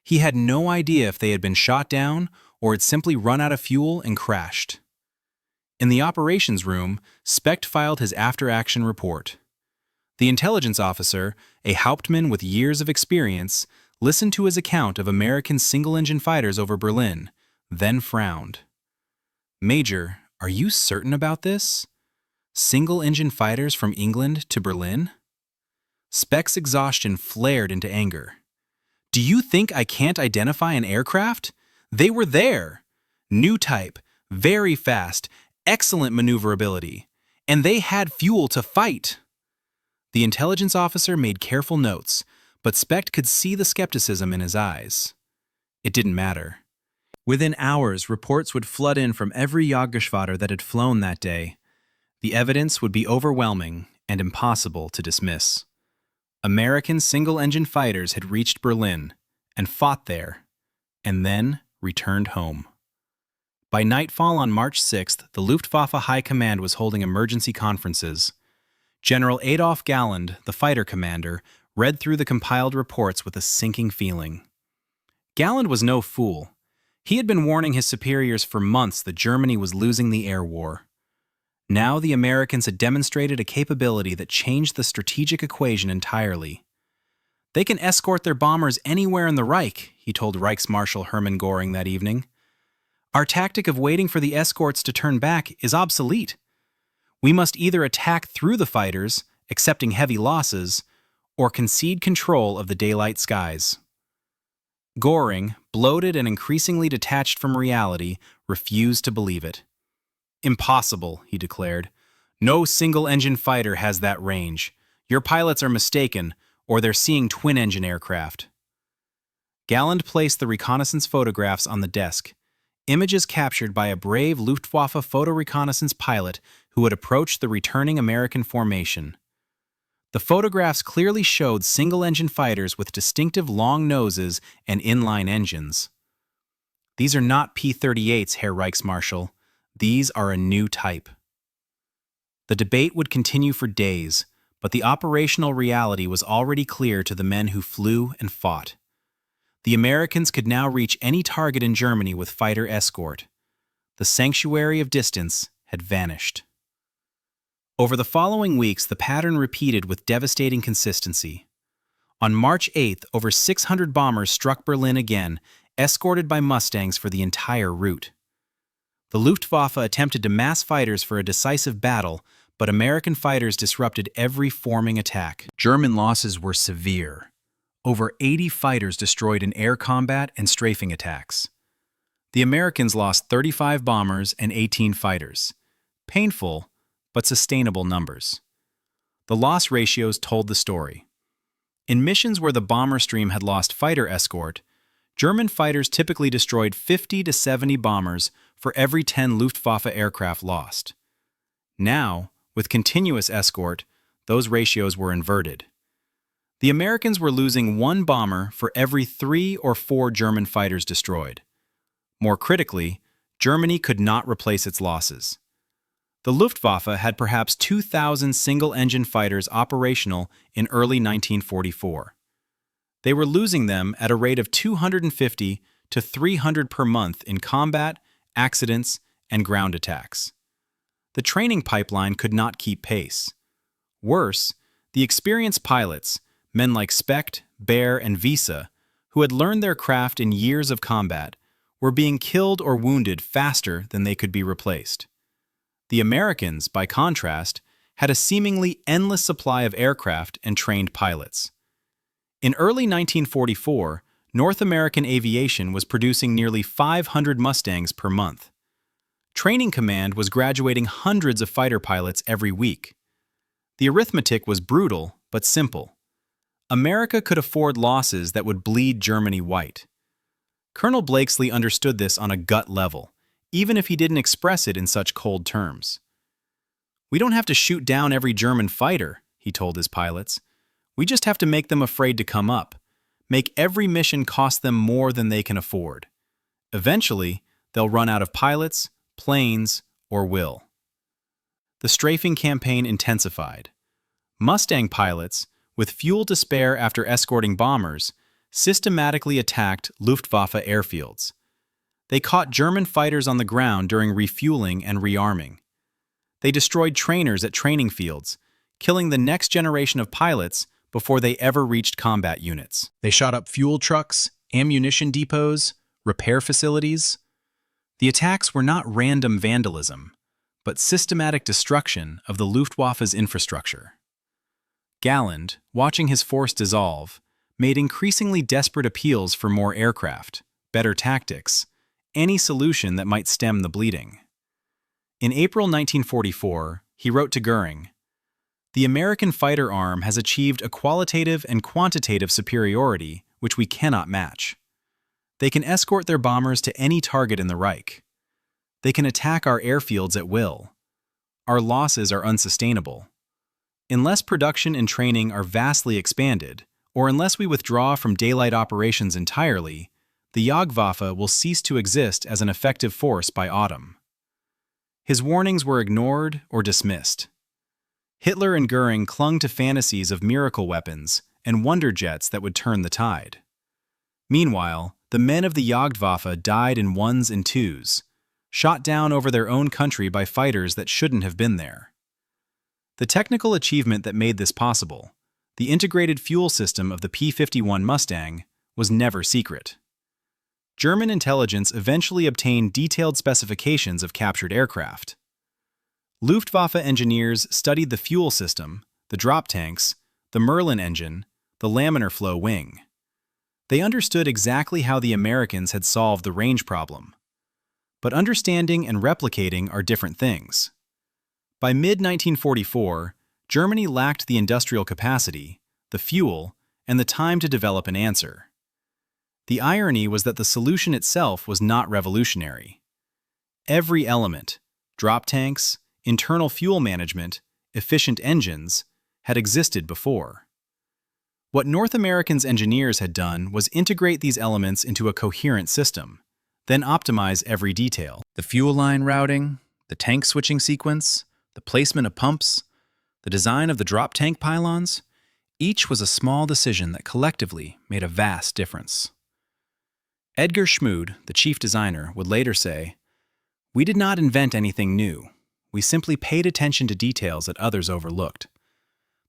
He had no idea if they had been shot down or had simply run out of fuel and crashed. In the operations room, Specht filed his after-action report. The intelligence officer, a Hauptmann with years of experience, listened to his account of American single-engine fighters over Berlin, then frowned. "Major, are you certain about this? Single-engine fighters from England to Berlin?" Specht's exhaustion flared into anger. "Do you think I can't identify an aircraft? They were there. New type, very fast, excellent maneuverability, and they had fuel to fight." The intelligence officer made careful notes, but Specht could see the skepticism in his eyes. It didn't matter. Within hours, reports would flood in from every Jagdgeschwader that had flown that day. The evidence would be overwhelming and impossible to dismiss. American single-engine fighters had reached Berlin and fought there, and then returned home. By nightfall on March 6th, the Luftwaffe High Command was holding emergency conferences. General Adolf Galland, the fighter commander, read through the compiled reports with a sinking feeling. Galland was no fool. He had been warning his superiors for months that Germany was losing the air war. Now the Americans had demonstrated a capability that changed the strategic equation entirely. They can escort their bombers anywhere in the Reich, he told Reichsmarshal Hermann Göring that evening. Our tactic of waiting for the escorts to turn back is obsolete. We must either attack through the fighters, accepting heavy losses, or concede control of the daylight skies. Göring, bloated and increasingly detached from reality, refused to believe it. Impossible, he declared. No single-engine fighter has that range. Your pilots are mistaken, or they're seeing twin-engine aircraft. Galland placed the reconnaissance photographs on the desk, images captured by a brave Luftwaffe photo reconnaissance pilot who had approached the returning American formation. The photographs clearly showed single-engine fighters with distinctive long noses and inline engines. These are not P-38s, Herr Reichsmarschall. These are a new type. The debate would continue for days, but the operational reality was already clear to the men who flew and fought. The Americans could now reach any target in Germany with fighter escort. The sanctuary of distance had vanished. Over the following weeks, the pattern repeated with devastating consistency. On March 8th, over 600 bombers struck Berlin again, escorted by Mustangs for the entire route. The Luftwaffe attempted to mass fighters for a decisive battle, but American fighters disrupted every forming attack. German losses were severe. Over 80 fighters destroyed in air combat and strafing attacks. The Americans lost 35 bombers and 18 fighters. Painful, but sustainable numbers. The loss ratios told the story. In missions where the bomber stream had lost fighter escort, German fighters typically destroyed 50 to 70 bombers for every 10 Luftwaffe aircraft lost. Now, with continuous escort, those ratios were inverted. The Americans were losing 1 bomber for every 3 or 4 German fighters destroyed. More critically, Germany could not replace its losses. The Luftwaffe had perhaps 2,000 single-engine fighters operational in early 1944. They were losing them at a rate of 250 to 300 per month in combat, accidents, and ground attacks. The training pipeline could not keep pace. Worse, the experienced pilots, men like Specht, Baer, and Wiese, who had learned their craft in years of combat, were being killed or wounded faster than they could be replaced. The Americans, by contrast, had a seemingly endless supply of aircraft and trained pilots. In early 1944, North American aviation was producing nearly 500 Mustangs per month. Training Command was graduating hundreds of fighter pilots every week. The arithmetic was brutal, but simple. America could afford losses that would bleed Germany white. Colonel Blakesley understood this on a gut level, even if he didn't express it in such cold terms. "We don't have to shoot down every German fighter," he told his pilots. "We just have to make them afraid to come up, make every mission cost them more than they can afford. Eventually, they'll run out of pilots, planes, or will." The strafing campaign intensified. Mustang pilots, with fuel to spare after escorting bombers, systematically attacked Luftwaffe airfields. They caught German fighters on the ground during refueling and rearming. They destroyed trainers at training fields, killing the next generation of pilots before they ever reached combat units. They shot up fuel trucks, ammunition depots, repair facilities. The attacks were not random vandalism, but systematic destruction of the Luftwaffe's infrastructure. Galland, watching his force dissolve, made increasingly desperate appeals for more aircraft, better tactics, any solution that might stem the bleeding. In April 1944, he wrote to Göring, "The American fighter arm has achieved a qualitative and quantitative superiority which we cannot match. They can escort their bombers to any target in the Reich. They can attack our airfields at will. our losses are unsustainable. Unless production and training are vastly expanded, or unless we withdraw from daylight operations entirely, the Jagdwaffe will cease to exist as an effective force by autumn. His warnings were ignored or dismissed. Hitler and Goering clung to fantasies of miracle weapons and wonder jets that would turn the tide. Meanwhile, the men of the Jagdwaffe died in ones and twos, shot down over their own country by fighters that shouldn't have been there. The technical achievement that made this possible, the integrated fuel system of the P-51 Mustang, was never secret. German intelligence eventually obtained detailed specifications of captured aircraft. Luftwaffe engineers studied the fuel system, the drop tanks, the Merlin engine, the laminar flow wing. They understood exactly how the Americans had solved the range problem. But understanding and replicating are different things. By mid-1944, Germany lacked the industrial capacity, the fuel, and the time to develop an answer. The irony was that the solution itself was not revolutionary. Every element, drop tanks, internal fuel management, efficient engines, had existed before. What North Americans' engineers had done was integrate these elements into a coherent system, then optimize every detail. The fuel line routing, the tank switching sequence, the placement of pumps, the design of the drop tank pylons, each was a small decision that collectively made a vast difference. Edgar Schmude, the chief designer, would later say, "We did not invent anything new. We simply paid attention to details that others overlooked.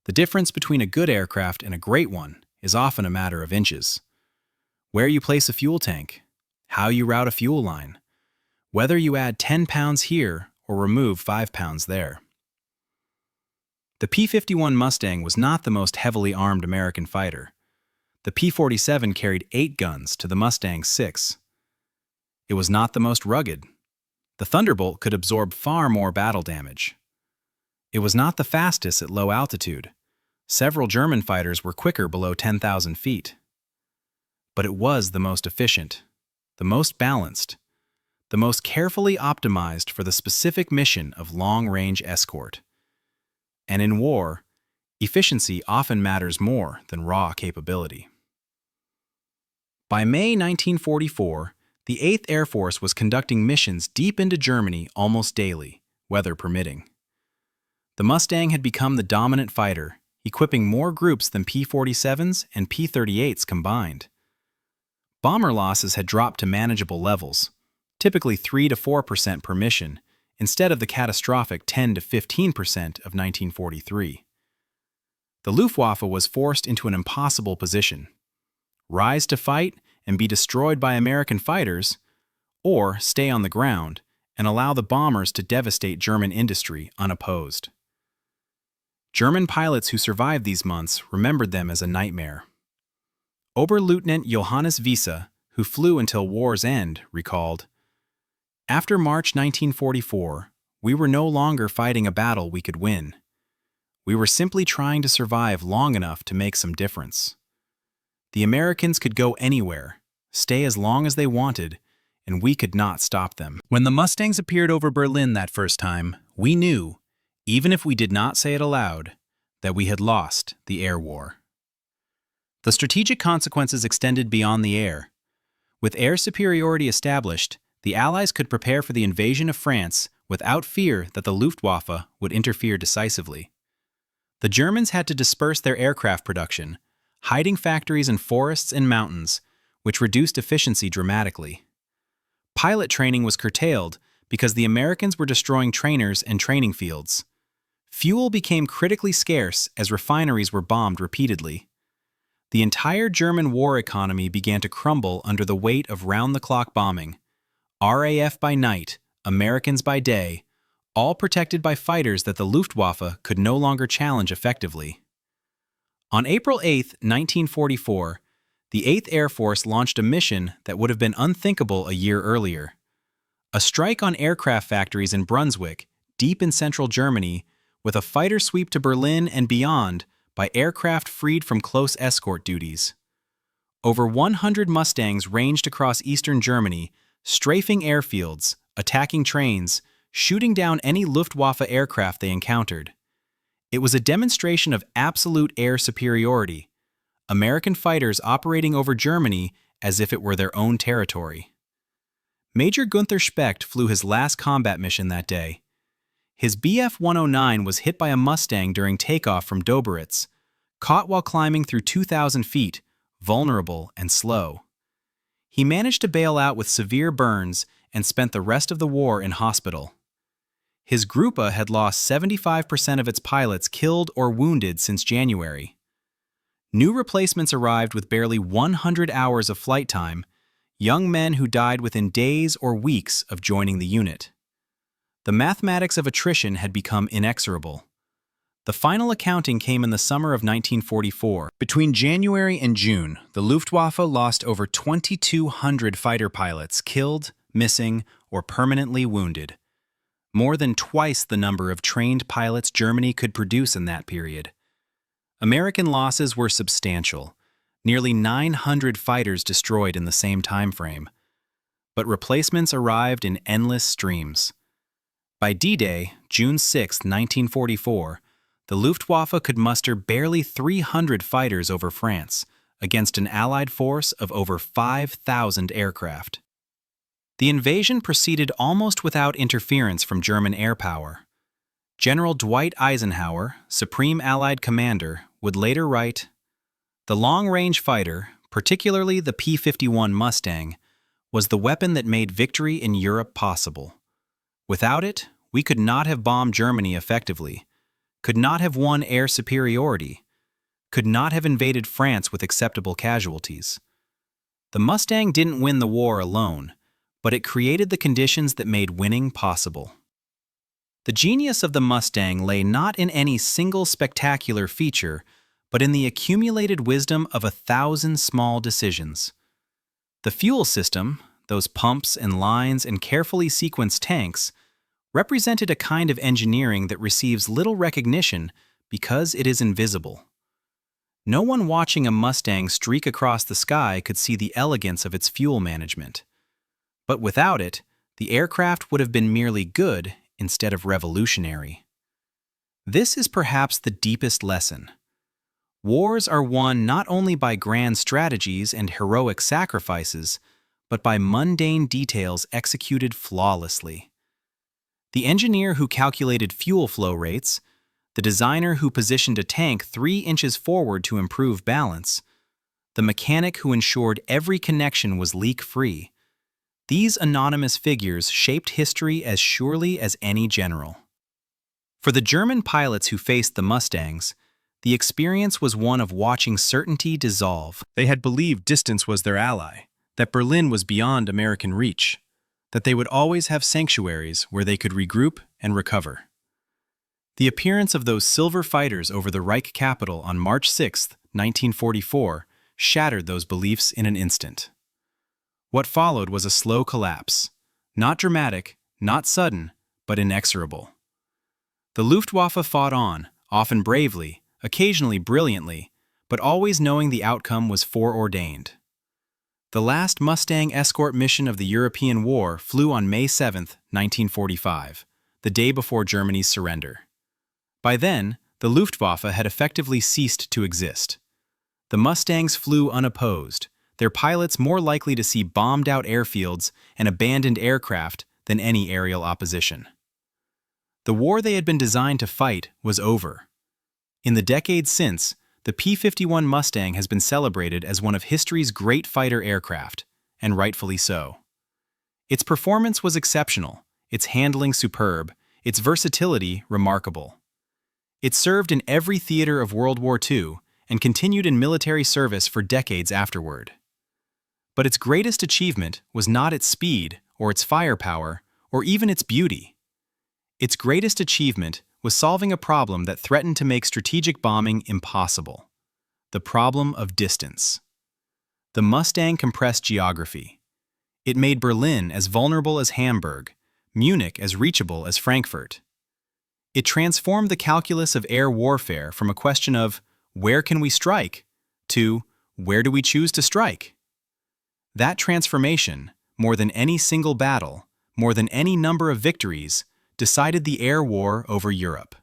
The difference between a good aircraft and a great one is often a matter of inches. Where you place a fuel tank, how you route a fuel line, whether you add 10 pounds here or remove 5 pounds there." The P-51 Mustang was not the most heavily armed American fighter. The P-47 carried 8 guns to the Mustang's 6. It was not the most rugged. The Thunderbolt could absorb far more battle damage. It was not the fastest at low altitude. Several German fighters were quicker below 10,000 feet. But it was the most efficient, the most balanced, the most carefully optimized for the specific mission of long-range escort. And in war, efficiency often matters more than raw capability. By May 1944, the 8th Air Force was conducting missions deep into Germany almost daily, weather permitting. The Mustang had become the dominant fighter, equipping more groups than P-47s and P-38s combined. Bomber losses had dropped to manageable levels, typically 3 to 4% per mission, instead of the catastrophic 10 to 15% of 1943. The Luftwaffe was forced into an impossible position: rise to fight and be destroyed by American fighters, or stay on the ground and allow the bombers to devastate German industry unopposed. German pilots who survived these months remembered them as a nightmare. Oberleutnant Johannes Wiese, who flew until war's end, recalled, "After March 1944, we were no longer fighting a battle we could win. We were simply trying to survive long enough to make some difference. The Americans could go anywhere, stay as long as they wanted, and we could not stop them." When the Mustangs appeared over Berlin that first time, we knew, even if we did not say it aloud, that we had lost the air war. The strategic consequences extended beyond the air. With air superiority established, the Allies could prepare for the invasion of France without fear that the Luftwaffe would interfere decisively. The Germans had to disperse their aircraft production, hiding factories in forests and mountains, which reduced efficiency dramatically. Pilot training was curtailed because the Americans were destroying trainers and training fields. Fuel became critically scarce as refineries were bombed repeatedly. The entire German war economy began to crumble under the weight of round-the-clock bombing. RAF by night, Americans by day, all protected by fighters that the Luftwaffe could no longer challenge effectively. On April 8, 1944, the 8th Air Force launched a mission that would have been unthinkable a year earlier. A strike on aircraft factories in Brunswick, deep in central Germany, with a fighter sweep to Berlin and beyond by aircraft freed from close escort duties. Over 100 Mustangs ranged across eastern Germany, strafing airfields, attacking trains, shooting down any Luftwaffe aircraft they encountered. It was a demonstration of absolute air superiority, American fighters operating over Germany as if it were their own territory. Major Gunther Specht flew his last combat mission that day. His Bf-109 was hit by a Mustang during takeoff from Doberitz, caught while climbing through 2,000 feet, vulnerable and slow. He managed to bail out with severe burns and spent the rest of the war in hospital. His Gruppe had lost 75% of its pilots killed or wounded since January. New replacements arrived with barely 100 hours of flight time, young men who died within days or weeks of joining the unit. The mathematics of attrition had become inexorable. The final accounting came in the summer of 1944. Between January and June, the Luftwaffe lost over 2,200 fighter pilots killed, missing, or permanently wounded. More than twice the number of trained pilots Germany could produce in that period. American losses were substantial, nearly 900 fighters destroyed in the same time frame. But replacements arrived in endless streams. By D-Day, June 6, 1944, the Luftwaffe could muster barely 300 fighters over France against an Allied force of over 5,000 aircraft. The invasion proceeded almost without interference from German air power. General Dwight Eisenhower, Supreme Allied Commander, would later write, "The long-range fighter, particularly the P-51 Mustang, was the weapon that made victory in Europe possible. Without it, we could not have bombed Germany effectively, could not have won air superiority, could not have invaded France with acceptable casualties. The Mustang didn't win the war alone, but it created the conditions that made winning possible." The genius of the Mustang lay not in any single spectacular feature, but in the accumulated wisdom of 1,000 small decisions. The fuel system, those pumps and lines and carefully sequenced tanks, represented a kind of engineering that receives little recognition because it is invisible. No one watching a Mustang streak across the sky could see the elegance of its fuel management. But without it, the aircraft would have been merely good instead of revolutionary. This is perhaps the deepest lesson. Wars are won not only by grand strategies and heroic sacrifices, but by mundane details executed flawlessly. The engineer who calculated fuel flow rates, the designer who positioned a tank 3 inches forward to improve balance, the mechanic who ensured every connection was leak-free. These anonymous figures shaped history as surely as any general. For the German pilots who faced the Mustangs, the experience was one of watching certainty dissolve. They had believed distance was their ally, that Berlin was beyond American reach, that they would always have sanctuaries where they could regroup and recover. The appearance of those silver fighters over the Reich capital on March 6, 1944, shattered those beliefs in an instant. What followed was a slow collapse, not dramatic, not sudden, but inexorable. The Luftwaffe fought on, often bravely, occasionally brilliantly, but always knowing the outcome was foreordained. The last Mustang escort mission of the European War flew on May 7, 1945, the day before Germany's surrender. By then, the Luftwaffe had effectively ceased to exist. The Mustangs flew unopposed, their pilots more likely to see bombed-out airfields and abandoned aircraft than any aerial opposition. The war they had been designed to fight was over. In the decades since, the P-51 Mustang has been celebrated as one of history's great fighter aircraft, and rightfully so. Its performance was exceptional, its handling superb, its versatility remarkable. It served in every theater of World War II and continued in military service for decades afterward. But its greatest achievement was not its speed or its firepower or even its beauty. Its greatest achievement was solving a problem that threatened to make strategic bombing impossible: the problem of distance. The Mustang compressed geography. It made Berlin as vulnerable as Hamburg, Munich as reachable as Frankfurt. It transformed the calculus of air warfare from a question of "where can we strike?" to "where do we choose to strike?" That transformation, more than any single battle, more than any number of victories, decided the air war over Europe.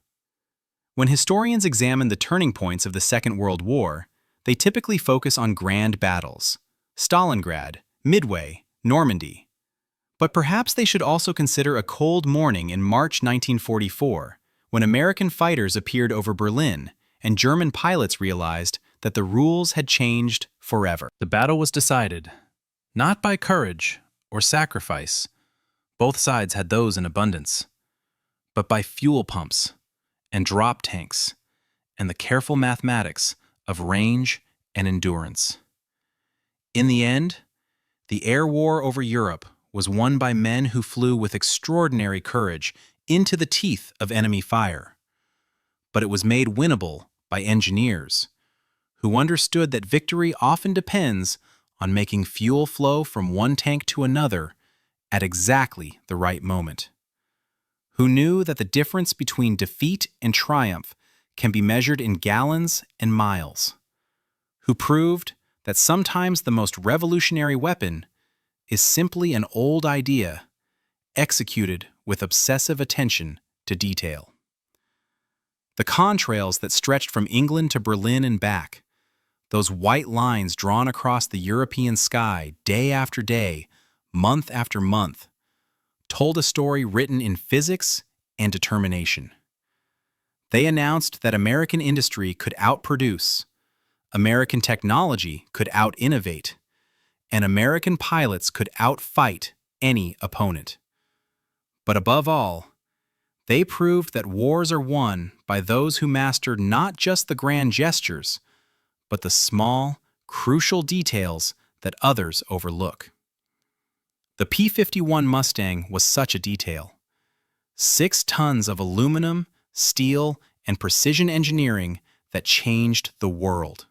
When historians examine the turning points of the Second World War, they typically focus on grand battles: Stalingrad, Midway, Normandy. But perhaps they should also consider a cold morning in March 1944, when American fighters appeared over Berlin and German pilots realized that the rules had changed forever. The battle was decided, not by courage or sacrifice, both sides had those in abundance, but by fuel pumps and drop tanks and the careful mathematics of range and endurance. In the end, the air war over Europe was won by men who flew with extraordinary courage into the teeth of enemy fire. But it was made winnable by engineers who understood that victory often depends on making fuel flow from one tank to another at exactly the right moment, who knew that the difference between defeat and triumph can be measured in gallons and miles, who proved that sometimes the most revolutionary weapon is simply an old idea executed with obsessive attention to detail. The contrails that stretched from England to Berlin and back, those white lines drawn across the European sky day after day, month after month, told a story written in physics and determination. They announced that American industry could outproduce, American technology could out-innovate, and American pilots could outfight any opponent. But above all, they proved that wars are won by those who master not just the grand gestures, but the small, crucial details that others overlook. The P-51 Mustang was such a detail. 6 tons of aluminum, steel, and precision engineering that changed the world.